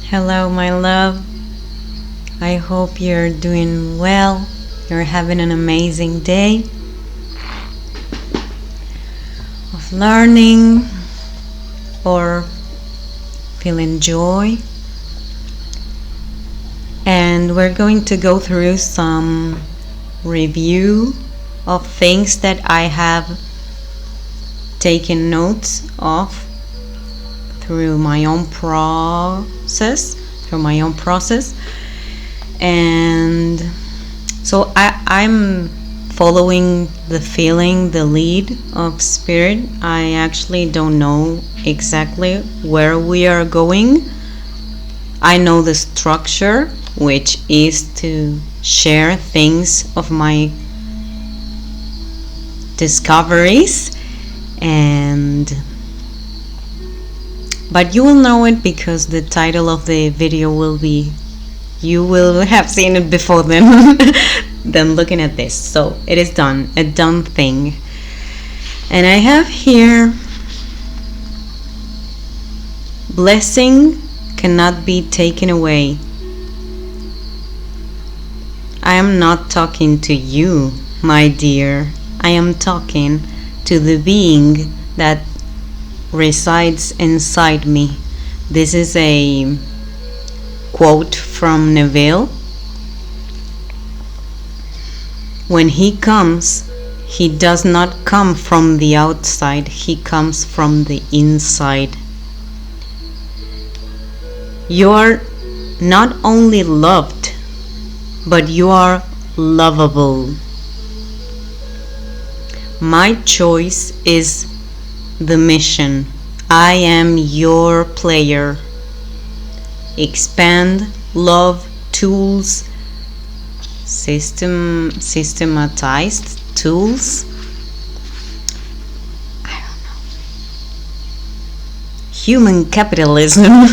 Hello, my love. I hope you're doing well. You're having an amazing day of learning or feeling joy. And we're going to go through some review of things that I have taken notes of through my own process. And so I'm following the feeling, the lead of spirit. I actually don't know exactly where we are going. I know the structure, which is to share things of my discoveries, but you will know it because the title of the video will be, you will have seen it before then than looking at this. So it is done, a done thing. And I have here, blessing cannot be taken away. I am not talking to you, my dear. I am talking to the being that resides inside me. This is a quote from Neville. When he comes, he does not come from the outside, he comes from the inside. You are not only loved, but you are lovable. My choice is the mission. I am your player. Expand, love, tools, systematized tools. I don't know. Human capitalism.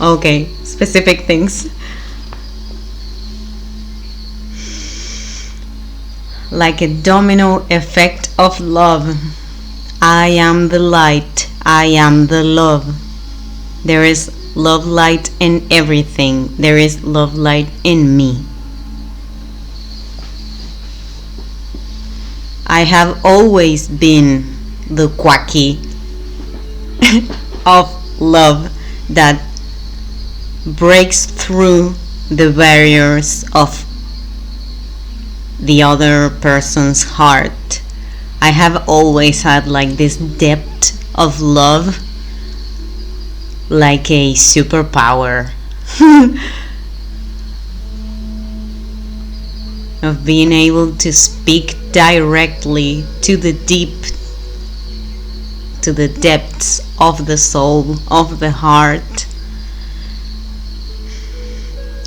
Okay, specific things. Like a domino effect of love. I am the light. I am the love. There is love light in everything. There is love light in me. I have always been the quacky of love that breaks through the barriers of the other person's heart. I have always had like this depth of love, like a superpower of being able to speak directly to the depths of the soul, of the heart.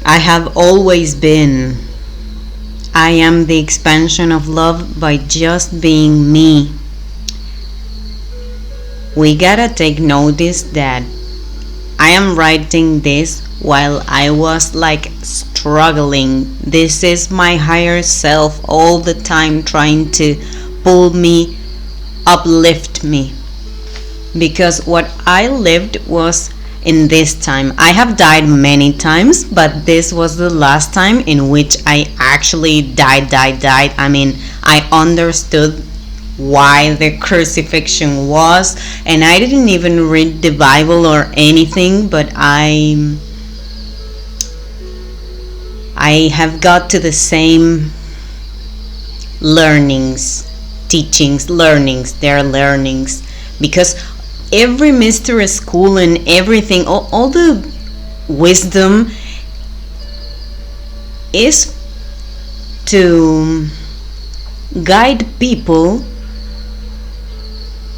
I have always been. I am the expansion of love by just being me. We gotta take notice that I am writing this while I was like struggling. This is my higher self all the time trying to pull me, uplift me. Because what I lived was in this time. I have died many times, but this was the last time in which I actually died. I mean, I understood why the crucifixion was, and I didn't even read the Bible or anything, but I have got to the same learnings, teachings, learnings, their learnings, because every mystery school and everything, all the wisdom is to guide people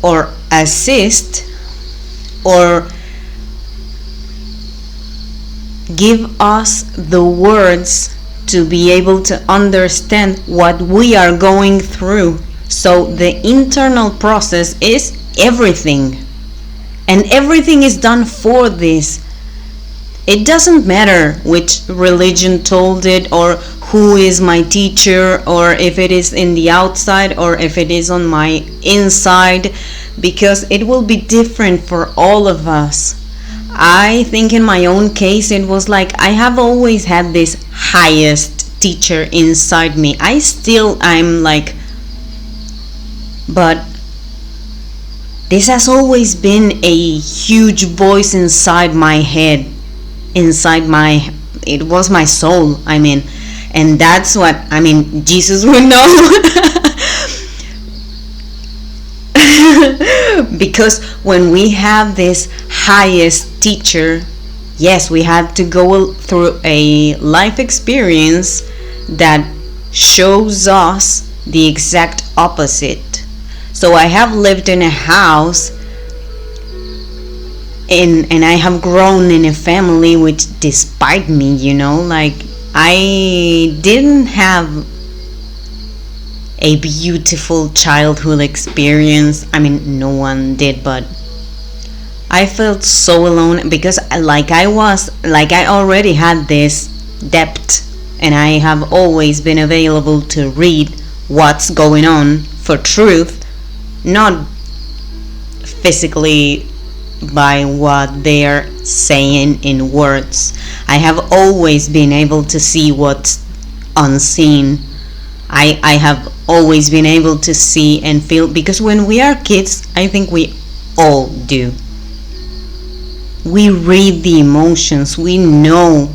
or assist or give us the words to be able to understand what we are going through. So the internal process is everything. And everything is done for this. It doesn't matter which religion told it, or who is my teacher, or if it is in the outside or if it is on my inside. because it will be different for all of us. I think in my own case, it was like I have always had this highest teacher inside me. I'm like, but this has always been a huge voice inside my head, it was my soul, and that's what, Jesus would know. Because when we have this highest teacher, yes, we had to go through a life experience that shows us the exact opposite. So I have lived in a house and I have grown in a family which, despite me, like, I didn't have a beautiful childhood experience. No one did, but I felt so alone because I already had this depth, and I have always been available to read what's going on for truth, not physically by what they're saying in words. I have always been able to see what's unseen. I have always been able to see and feel, because when we are kids, I think we all do. We read the emotions. We know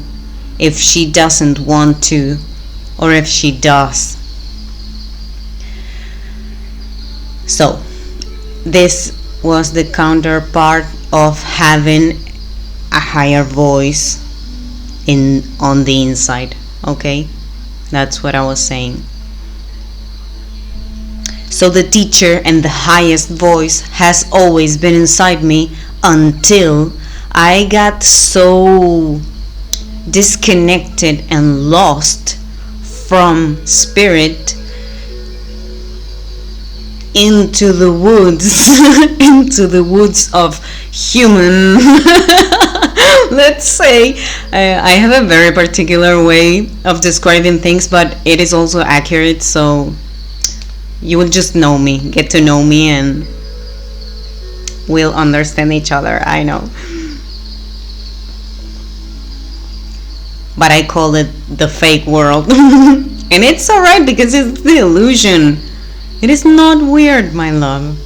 if she doesn't want to or if she does. So, this was the counterpart of having a higher voice on the inside. Okay? That's what I was saying. So the teacher and the highest voice has always been inside me until I got so disconnected and lost from spirit into the woods, into the woods of human. Let's say, I have a very particular way of describing things, but it is also accurate, so you will just get to know me, and we'll understand each other, I know. But I call it the fake world. And it's alright because it's the illusion. It is not weird, my love.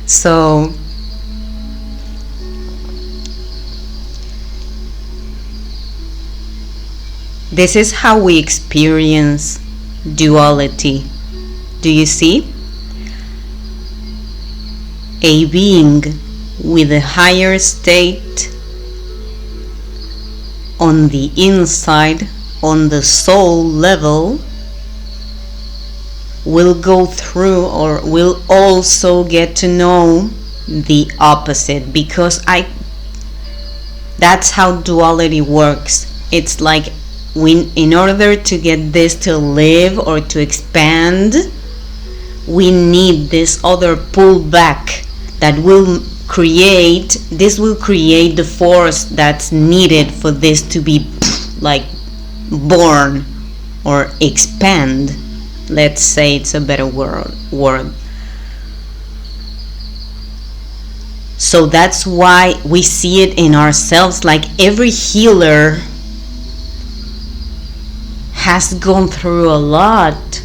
So, this is how we experience duality. Do you see? A being with a higher state on the inside, on the soul level, will go through, or will also get to know the opposite, because that's how duality works. It's like, in order to get this to live or to expand, we need this other pullback that will create the force that's needed for this to be like born or expand. Let's say it's a better word. So that's why we see it in ourselves. Like, every healer has gone through a lot,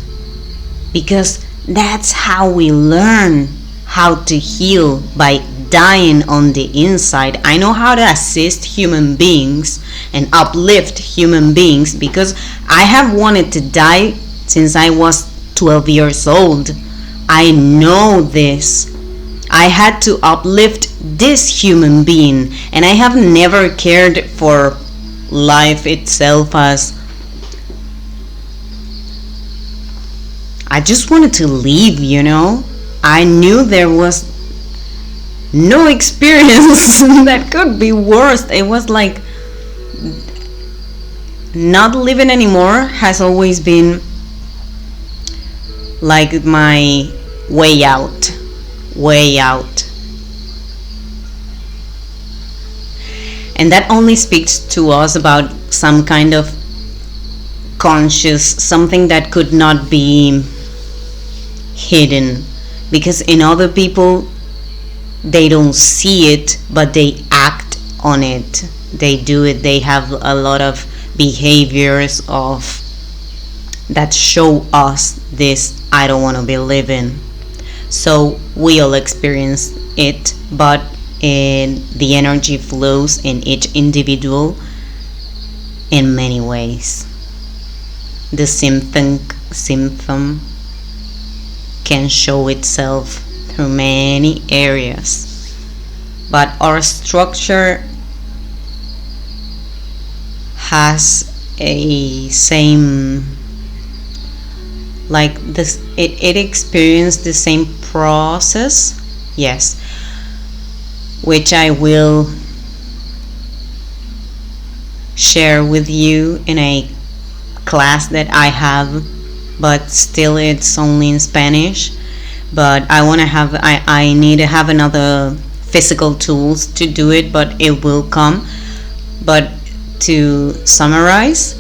because that's how we learn how to heal, by dying on the inside. I know how to assist human beings and uplift human beings because I have wanted to die since I was 12 years old. I know this. I had to uplift this human being, and I have never cared for life itself as I just wanted to leave, I knew there was no experience that could be worse. It was like not living anymore has always been like my way out. And that only speaks to us about some kind of something that could not be hidden. because in other people they don't see it, but they act on it. They do it. They have a lot of behaviors of that show us this I don't want to be living. So we all experience it, but the energy flows in each individual in many ways. The symptom can show itself through many areas, but our structure has a same, like this, it experienced the same process, yes, which I will share with you in a class that I have, but still it's only in Spanish. But I want to have, I need to have another physical tools to do it, but it will come. But to summarize,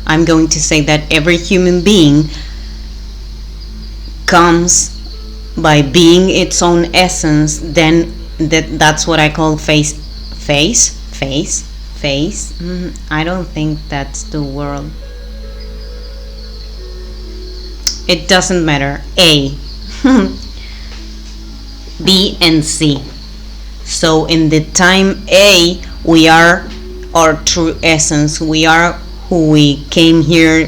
I'm going to say that every human being comes by being its own essence. Then that's what I call face. I don't think that's the word. It doesn't matter. A, B, and C. So in the time A, we are our true essence. We are who we came here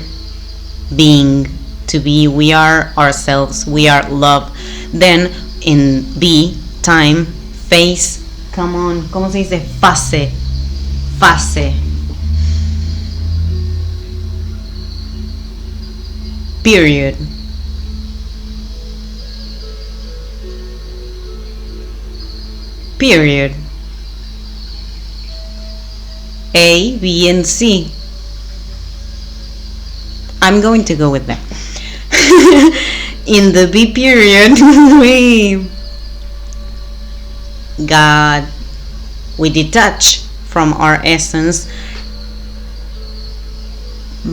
being to be. We are ourselves. We are love. Then in B, time, face, come on, ¿cómo se dice? Fase. Period. A, B, and C. I'm going to go with that. In the B period, we detach from our essence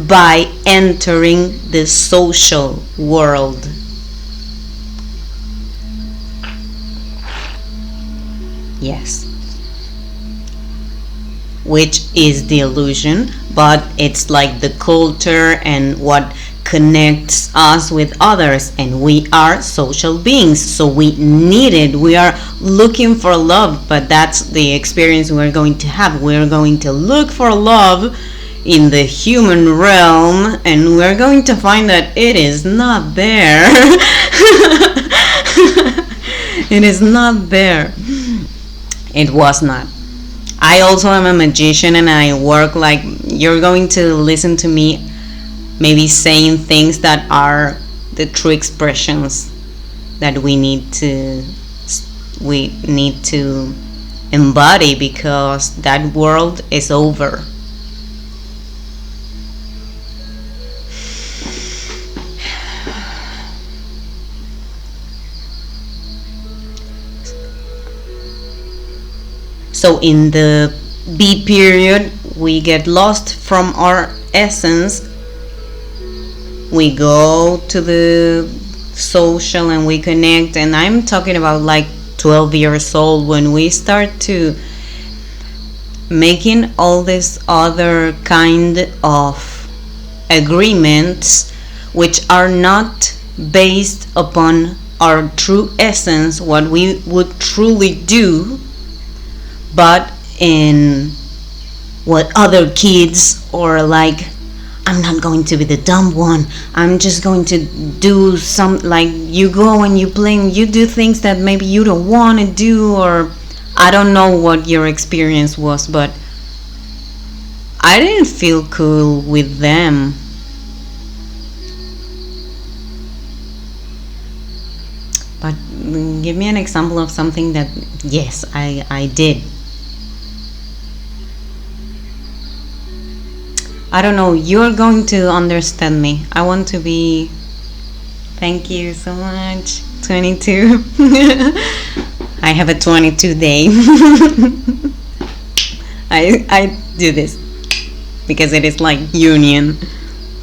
by entering the social world. Yes. Which is the illusion, but it's like the culture and what connects us with others, and we are social beings, so we need it. We are looking for love, but that's the experience we're going to have. We're going to look for love in the human realm, and we're going to find that it is not there. It is not there. It was not. I also am a magician, and I work like, you're going to listen to me maybe saying things that are the true expressions that we need to embody, because that world is over. So in the B period, we get lost from our essence. We go to the social and we connect, and I'm talking about like 12 years old, when we start to making all this other kind of agreements which are not based upon our true essence, what we would truly do, but in what other kids, or like, I'm not going to be the dumb one, I'm just going to do some, like, you go and you play and you do things that maybe you don't want to do, or I don't know what your experience was, but I didn't feel cool with them. But give me an example of something that, yes, I did. I don't know, you're going to understand me. I want to be, thank you so much, 22. I have a 22 day. I do this because it is like union,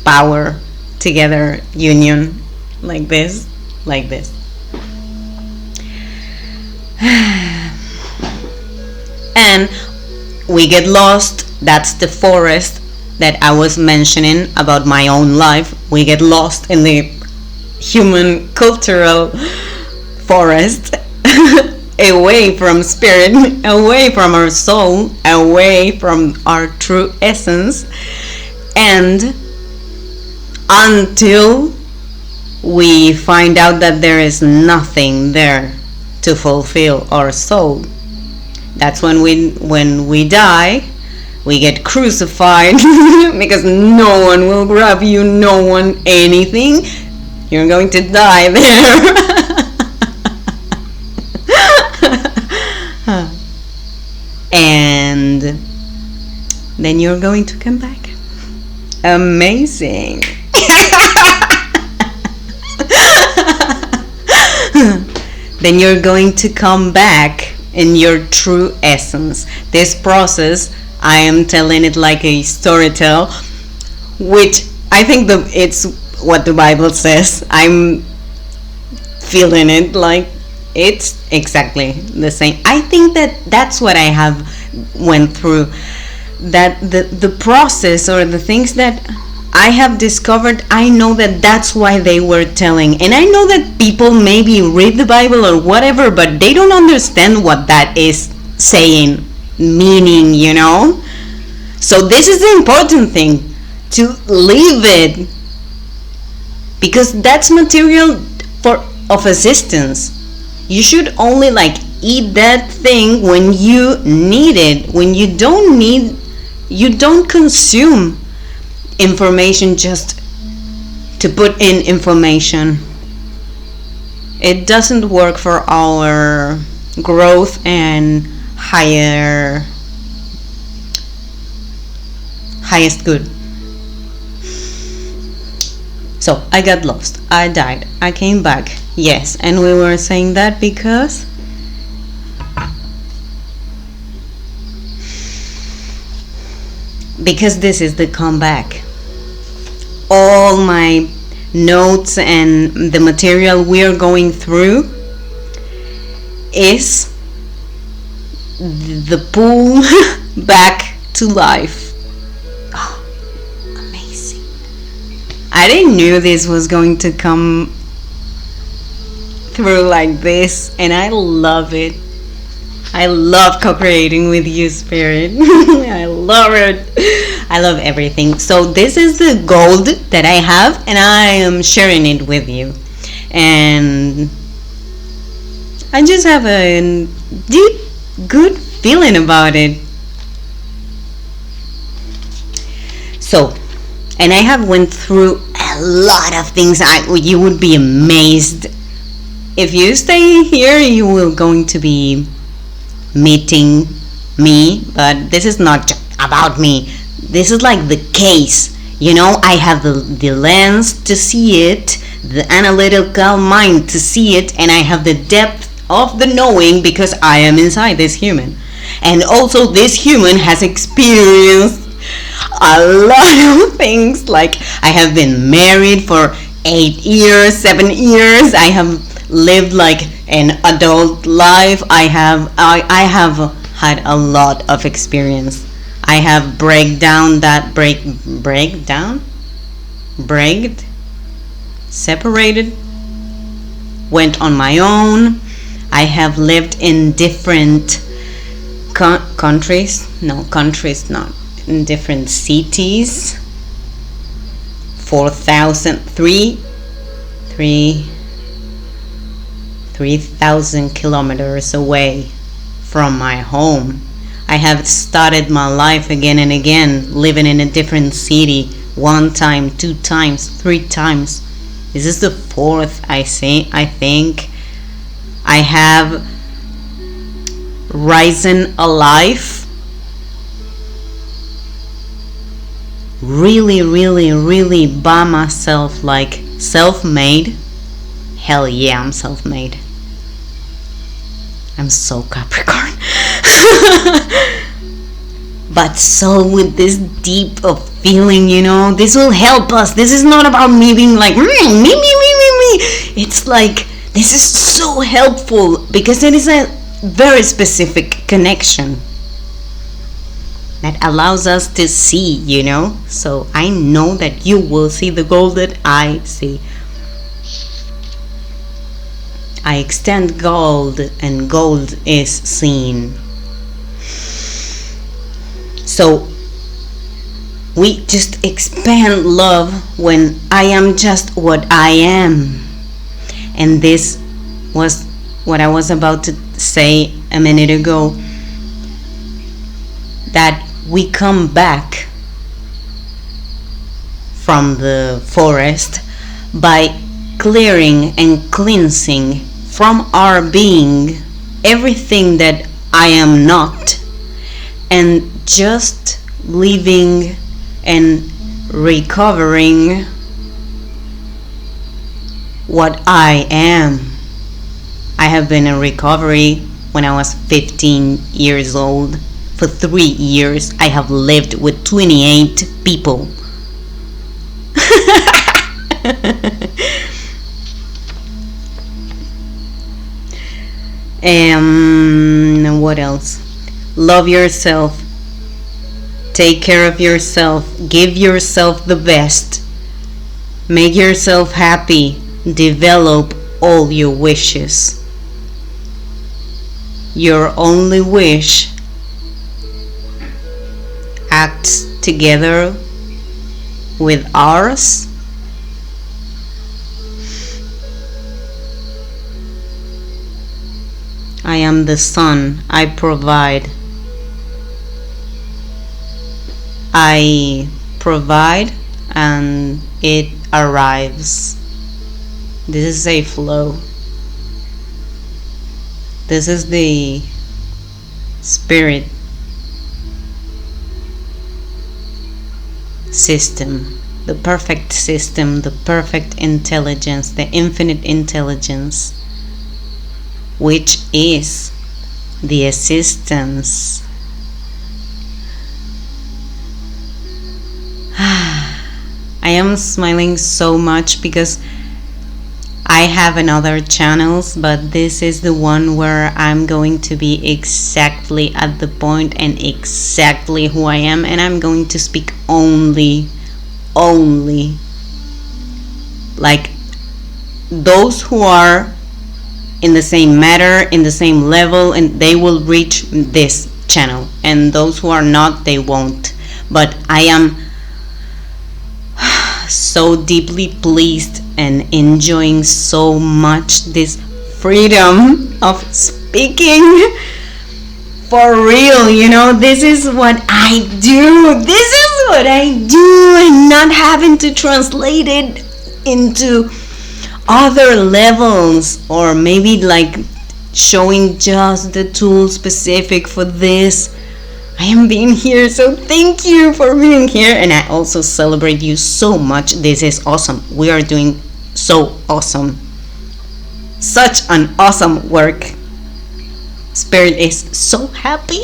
power, together, union, like this, like this. And we get lost. That's the forest that I was mentioning about my own life. We get lost in the human cultural forest, away from spirit, away from our soul, away from our true essence, and until we find out that there is nothing there to fulfill our soul. That's when we die, we get crucified because no one will grab you, no one anything. You're going to die there. And then you're going to come back. Amazing. Then you're going to come back in your true essence. This process, I am telling it like a storytell, which I think it's what the Bible says. I'm feeling it like it's exactly the same. I think that's what I have went through, that the process or the things that I have discovered, I know that's why they were telling. And I know that people maybe read the Bible or whatever, but they don't understand what that is saying, meaning, So this is the important thing, to leave it, because that's material of existence. You should only eat that thing when you need it. When you don't consume information just to put in information. It doesn't work for our growth and highest good. So I got lost, I died, I came back. Yes, and we were saying that because this is the comeback. All my notes and the material we are going through is the pull back to life. Oh, amazing. I didn't know this was going to come through like this, and I love it. I love co-creating with you, Spirit. I love it. I love everything. So this is the gold that I have, and I am sharing it with you. And I just have a deep, good feeling about it. So, and I have went through a lot of things. You would be amazed. If you stay here, you will going to be meeting me, but this is not about me. This is like the case, I have the lens to see it, the analytical mind to see it, and I have the depth of the knowing because I am inside this human. And also this human has experienced a lot of things. Like, I have been married for 8 years, 7 years. I have lived like an adult life. I have had a lot of experience. I have separated, went on my own. I have lived in different countries, not in different cities. 3,000 kilometers away from my home. I have started my life again and again, living in a different city, 1 time, 2 times, 3 times. This is the 4th, I think. I have risen alive. Really, really, really by myself, like self-made. Hell yeah, I'm self-made. I'm so Capricorn. But so with this deep of feeling, this will help us. This is not about me being like, me. It's like, this is so helpful because it is a very specific connection that allows us to see, So I know that you will see the gold that I see. I extend gold and gold is seen. So we just expand love when I am just what I am. And this was what I was about to say a minute ago, that we come back from the forest by clearing and cleansing from our being everything that I am not, and just living and recovering what I am. I have been in recovery when I was 15 years old. For 3 years, I have lived with 28 people. What else? Love yourself. Take care of yourself. Give yourself the best. Make yourself happy. Develop all your wishes. Your only wish acts together with ours. I am the sun. I provide. I provide and it arrives. This is a flow. This is the spirit system, the perfect system, the perfect intelligence, the infinite intelligence, which is the assistance. I am smiling so much because I have another channels, but this is the one where I'm going to be exactly at the point and exactly who I am, and I'm going to speak only like those who are in the same matter, in the same level, and they will reach this channel, and those who are not, they won't. But I am so deeply pleased and enjoying so much this freedom of speaking for real. This is what I do. This is what I do, and not having to translate it into other levels, or maybe like showing just the tool specific for this. I am being here, so thank you for being here, and I also celebrate you so much. This is awesome. We are doing so awesome. Such an awesome work. Spirit is so happy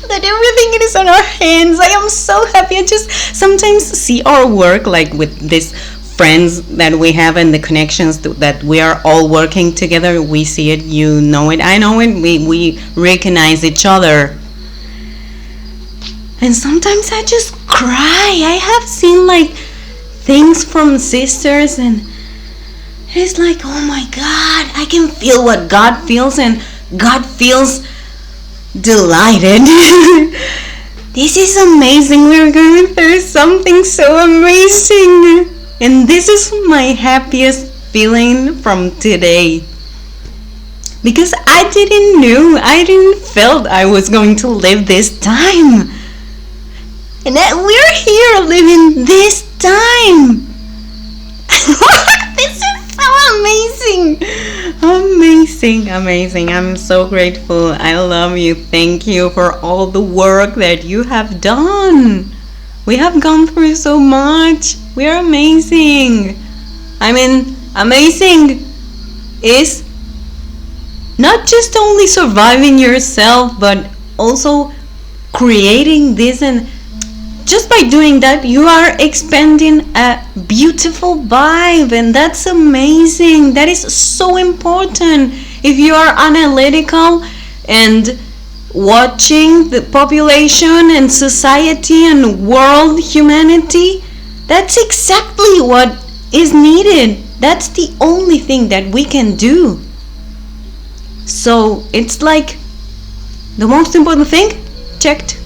that everything is on our hands. I am so happy. I just sometimes see our work like with these friends that we have and the connections that we are all working together. We see it, you know it, I know it. We recognize each other. And sometimes I just cry. I have seen like things from sisters, and it's like, oh my God, I can feel what God feels, and God feels delighted. This is amazing. We're going through something so amazing. And this is my happiest feeling from today. Because I didn't felt I was going to live this time. And that we're here living this time. This is so amazing. Amazing. I'm so grateful. I love you. Thank you for all the work that you have done. We have gone through so much. We're amazing. I mean, amazing is not just only surviving yourself, but also creating this and just by doing that, you are expanding a beautiful vibe, and that's amazing. That is so important. If you are analytical and watching the population and society and world humanity, that's exactly what is needed. That's the only thing that we can do. So it's like the most important thing checked.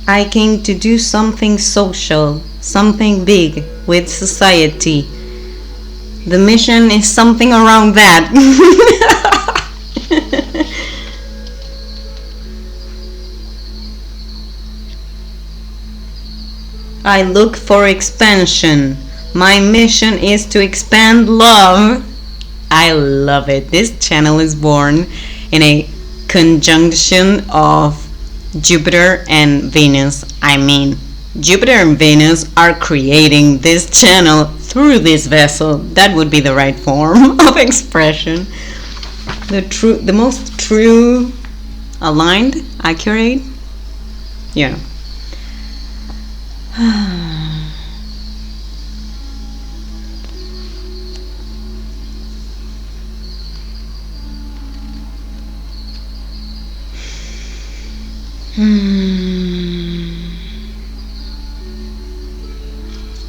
I came to do something social, something big with society. The mission is something around that. I look for expansion. My mission is to expand love. I love it. This channel is born in a conjunction of Jupiter and Venus. I mean, Jupiter and Venus are creating this channel through this vessel. That would be the right form of expression. The most true, aligned, accurate. Yeah.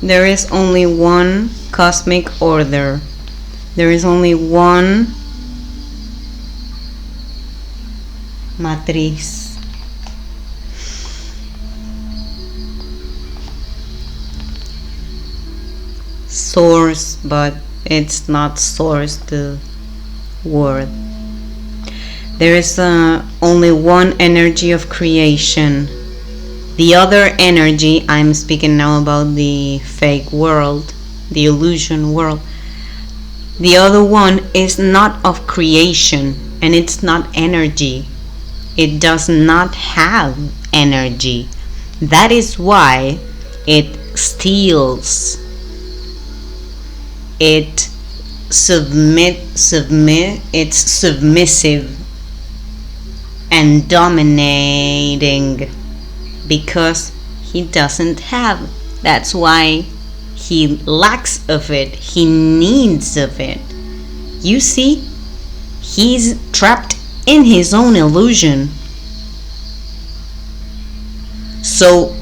There is only one cosmic order. There is only one matriz. Source, but it's not source, the word. There is only one energy of creation. The other energy, I'm speaking now about the fake world, the illusion world. The other one is not of creation, and it's not energy. It does not have energy. That is why it steals. It's submissive and dominating, because he doesn't have. That's why he lacks of it. He needs of it. You see, he's trapped in his own illusion. So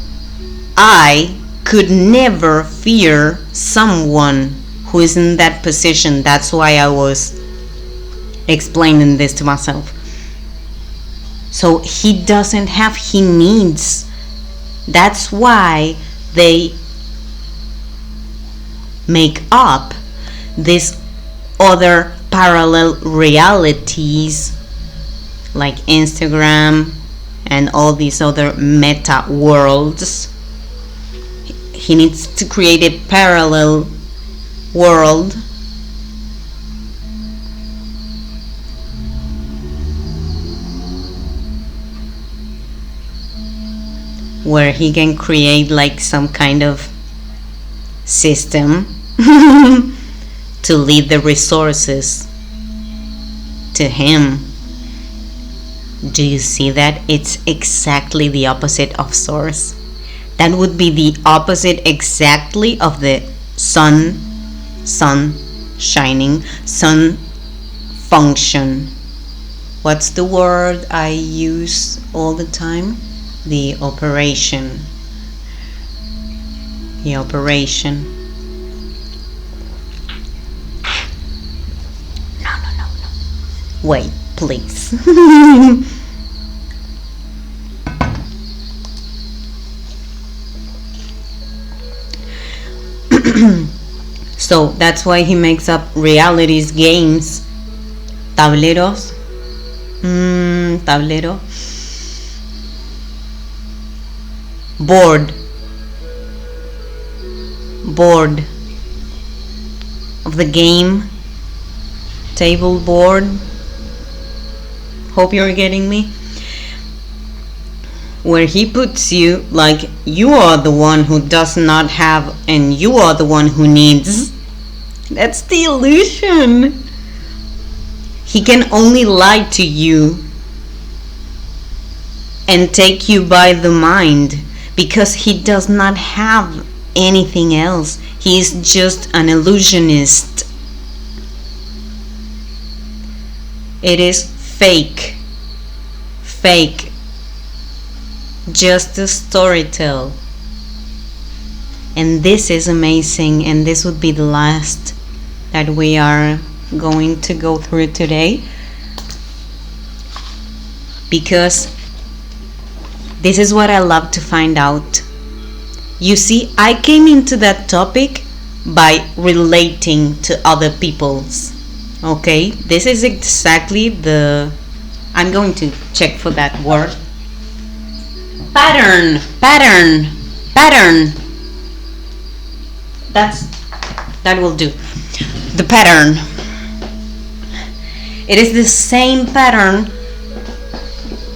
I could never fear someone who is in that position. That's why I was explaining this to myself. So he doesn't have, he needs. That's why they make up these other parallel realities like Instagram and all these other meta worlds. He needs to create a parallel world where he can create like some kind of system to lead the resources to him. Do you see that? It's exactly the opposite of source. That would be the opposite exactly of the sun shining, sun function. What's the word I use all the time? The operation. The operation. No. Wait, please. So that's why he makes up realities, games, tableros. Tablero. Board of the game, table board. Hope you're getting me. Where he puts you like you are the one who does not have and you are the one who needs, That's the illusion. He can only lie to you and take you by the mind because he does not have anything else. He is just an illusionist. It is fake. Fake. Just a storytell. And this is amazing, and this would be the last that we are going to go through today, because this is what I love to find out. You see, I came into that topic by relating to other people's. Okay, this is exactly I'm going to check for that word. Pattern. That will do. The pattern. It is the same pattern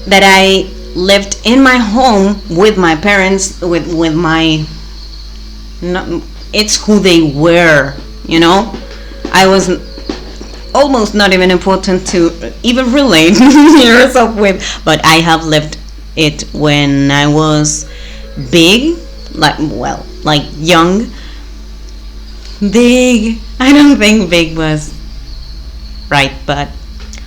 that I lived in my home with my parents, with my, no, it's who they were, you know. I was almost not even important to even relate yourself with, but I have lived it when I was big, like young. Big, I don't think big was right, but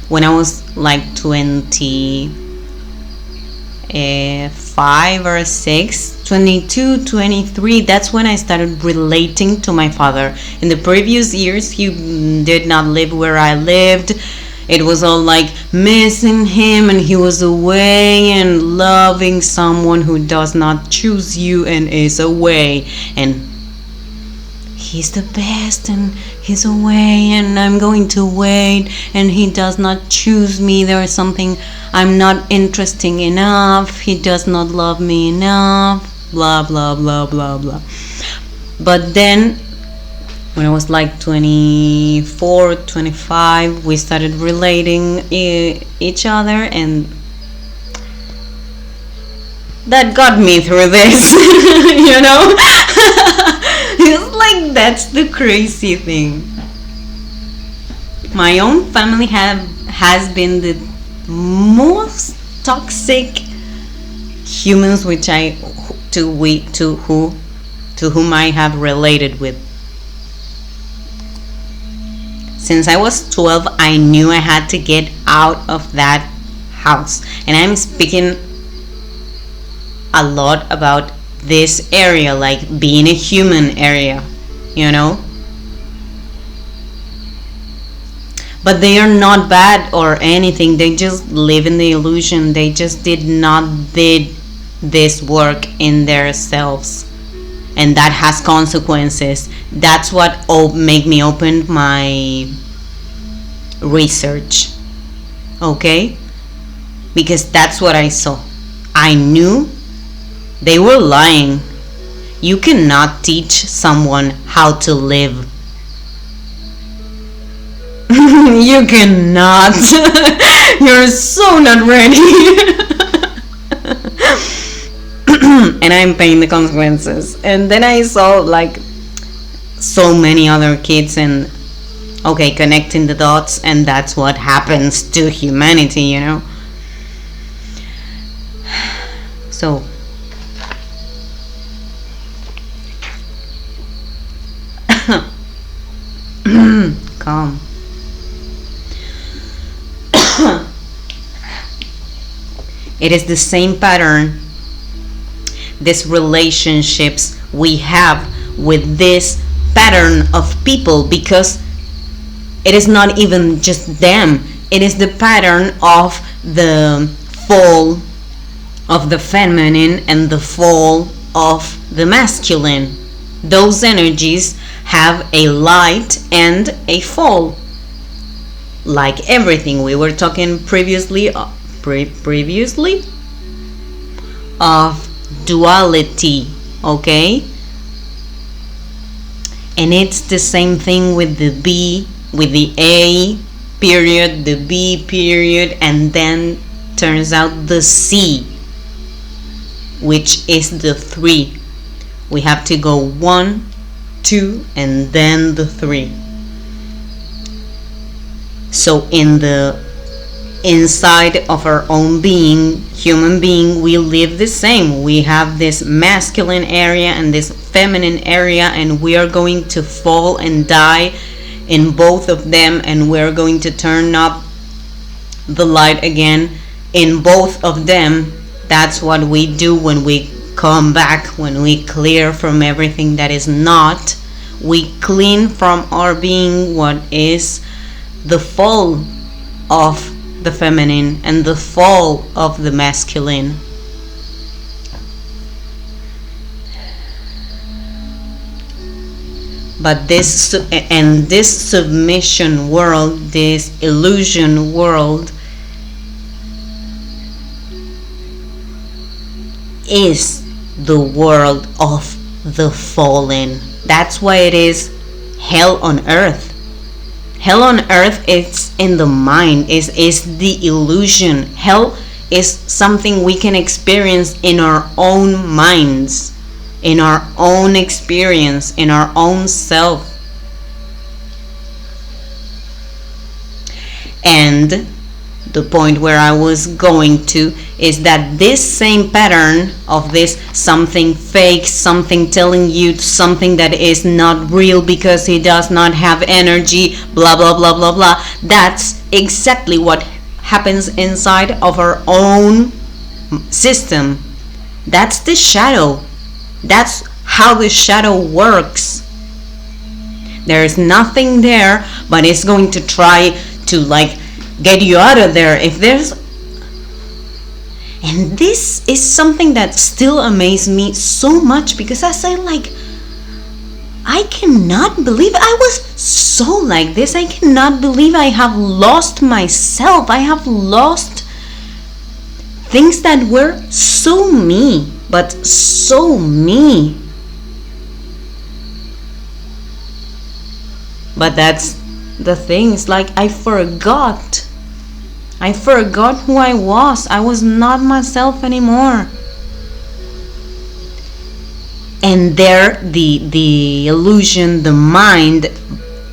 when I was like 25 or 6, 22, 23, that's when I started relating to my father. In the previous years, he did not live where I lived. It was all like missing him, and he was away, and loving someone who does not choose you and is away, and he's the best and he's away and I'm going to wait and he does not choose me. There is something, I'm not interesting enough, he does not love me enough, blah blah blah blah blah. But then when I was like 24, 25, we started relating each other, and that got me through this. You know. It's like, that's the crazy thing. My own family has been the most toxic humans to whom I have related with. Since I was 12, I knew I had to get out of that house, and I'm speaking a lot about this area, like being a human area, you know. But they are not bad or anything, they just live in the illusion. They just did this work in their selves, and that has consequences. That's what made me open my research, okay? Because that's what I saw. I knew they were lying. You cannot teach someone how to live. You cannot. You're so not ready. And I'm paying the consequences. And then I saw like so many other kids, and okay, connecting the dots, and that's what happens to humanity, you know. So calm. It is the same pattern, these relationships we have with this pattern of people, because it is not even just them. It is the pattern of the fall of the feminine and the fall of the masculine. Those energies have a light and a fall. Like everything we were talking previously of duality, okay? And it's the same thing with the B, with the A period, the B period, and then turns out the C, which is the 3. We have to go 1, 2, and then the 3. So in the inside of our own being, human being, we live the same. We have this masculine area and this feminine area, and we are going to fall and die in both of them, and we're going to turn up the light again in both of them. That's what we do when we come back, when we clear from everything that is not. We clean from our being what is the fall of the feminine and the fall of the masculine. But this submission world, this illusion world, is the world of the fallen. That's why it is hell on earth. Hell on earth is in the mind, is the illusion. Hell is something we can experience in our own minds, in our own experience, in our own self. And the point where I was going to is that this same pattern of this something fake, something telling you something that is not real because he does not have energy, blah blah blah blah blah, that's exactly what happens inside of our own system. That's the shadow. That's how the shadow works. There is nothing there, but it's going to try to get you out of there. If there's, and this is something that still amazes me so much, because I say I cannot believe I was so like this. I cannot believe I have lost myself. I have lost things that were so me, but so me. But that's the thing. It's I forgot who I was. I was not myself anymore. And there, the illusion, the mind,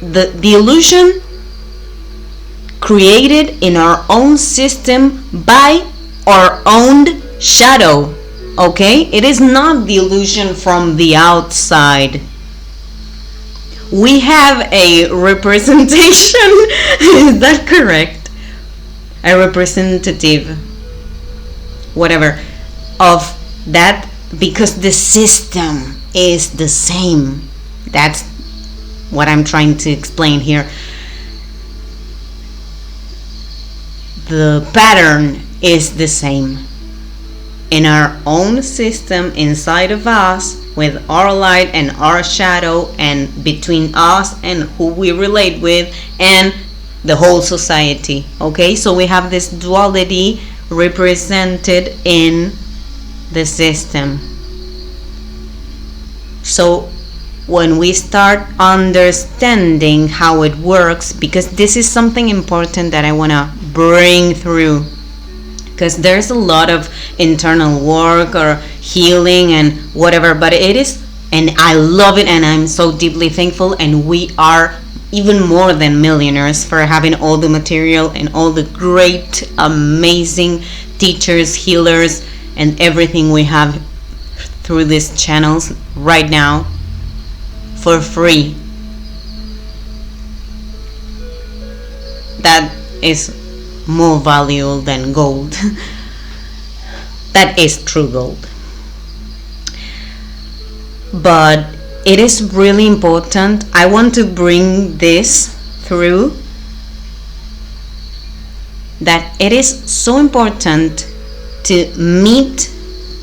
the illusion created in our own system by our own shadow. Okay? It is not the illusion from the outside. We have a representation, is that correct? A representative, whatever, of that, because the system is the same. That's what I'm trying to explain here. The pattern is the same. In our own system, inside of us, with our light and our shadow, and between us and who we relate with, and the whole society. Okay, so we have this duality represented in the system. So when we start understanding how it works, because this is something important that I want to bring through, because there's a lot of internal work or healing and whatever, but it is, and I love it, and I'm so deeply thankful, and we are even more than millionaires for having all the material and all the great, amazing teachers, healers, and everything we have through these channels right now for free. That is more valuable than gold. That is true gold. But it is really important. I want to bring this through, that it is so important to meet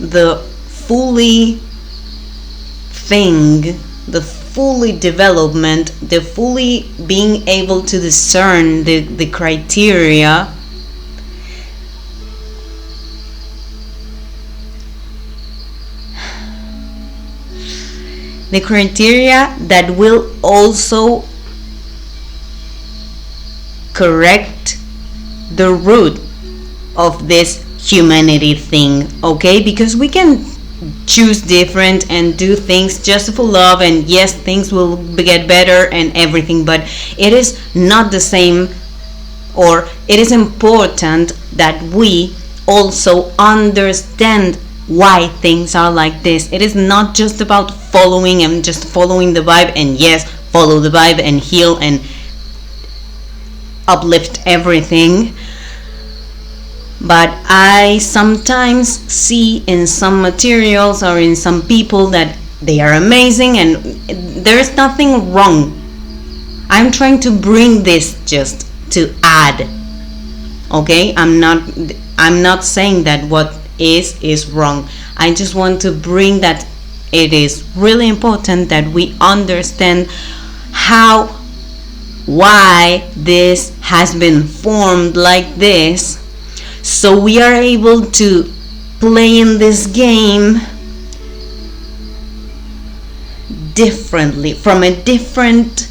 the fully thing, the fully development, the fully being able to discern the criteria that will also correct the root of this humanity thing, okay? Because we can choose different and do things just for love, and yes, things will get better and everything, but it is not the same or it is important that we also understand why things are like this. It is not just about following and just following the vibe, and yes, follow the vibe and heal and uplift everything. But I sometimes see in some materials or in some people that they are amazing and there's nothing wrong. I'm trying to bring this just to add. Okay? I'm not saying that what is wrong. I just want to bring that it is really important that we understand why this has been formed like this, so we are able to play in this game differently, from a different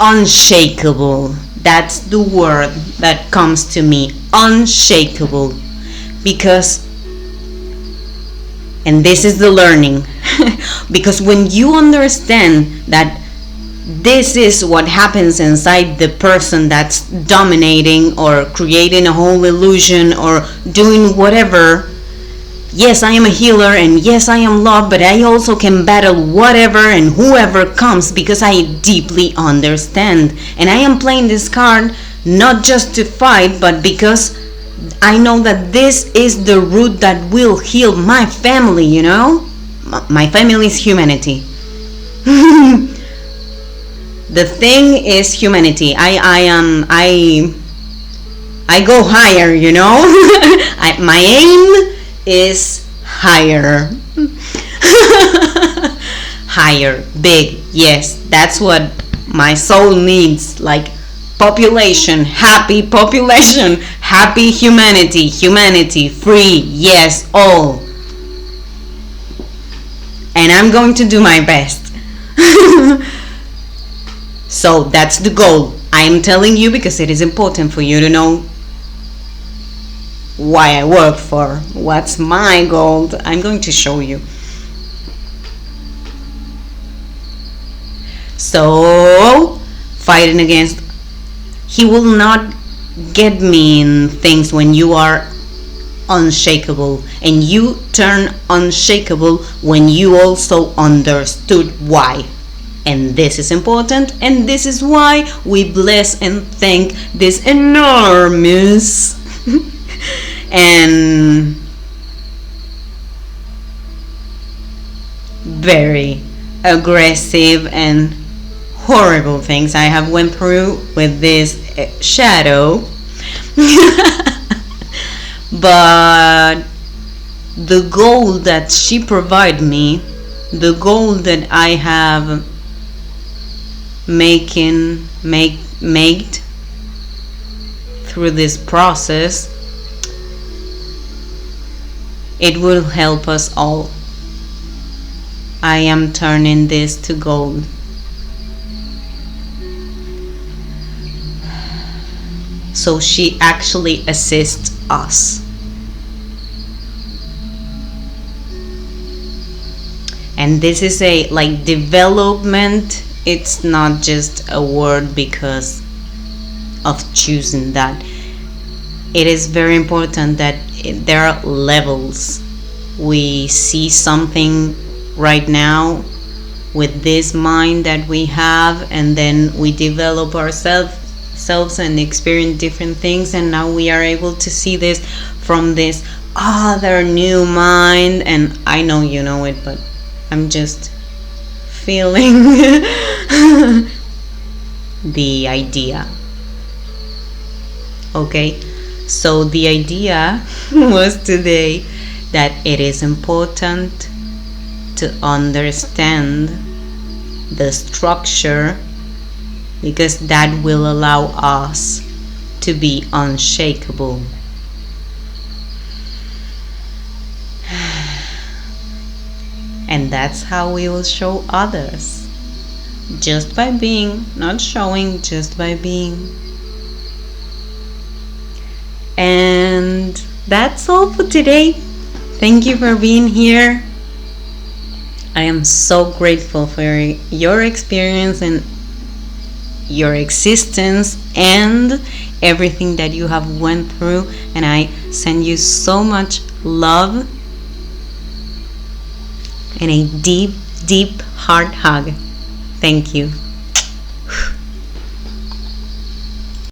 unshakable. That's the word that comes to me, unshakable. Because, and this is the learning, because when you understand that this is what happens inside the person that's dominating or creating a whole illusion or doing whatever, yes, I am a healer and yes, I am love, but I also can battle whatever and whoever comes because I deeply understand. And I am playing this card not just to fight, but because I know that this is the root that will heal my family, you know? My family is humanity. The thing is humanity. I go higher, you know? My aim is higher. Higher, big, yes. That's what my soul needs. Like population, happy humanity, free, yes, all. And I'm going to do my best. So that's the goal. I am telling you because it is important for you to know why I work for, what's my goal. I'm going to show you. So, fighting against, he will not get me in things when you are unshakable, and you turn unshakable when you also understood why. And this is important, and this is why we bless and thank this enormous and very aggressive and horrible things I have went through with this shadow. But the goal that she provided me, the goal that I have made through this process, it will help us all. I am turning this to gold. So she actually assists us. And this is a like development. It's not just a word because of choosing that. It is very important that there are levels. We see something right now with this mind that we have, and then we develop ourselves and experience different things, and now we are able to see this from this other new mind. And I know you know it, but I'm just feeling the idea. Okay, so the idea was today that it is important to understand the structure, because that will allow us to be unshakable. And that's how we will show others. Just by being, not showing, just by being. And that's all for today. Thank you for being here. I am so grateful for your experience and your existence and everything that you have went through, and I send you so much love and a deep, deep heart hug. Thank you.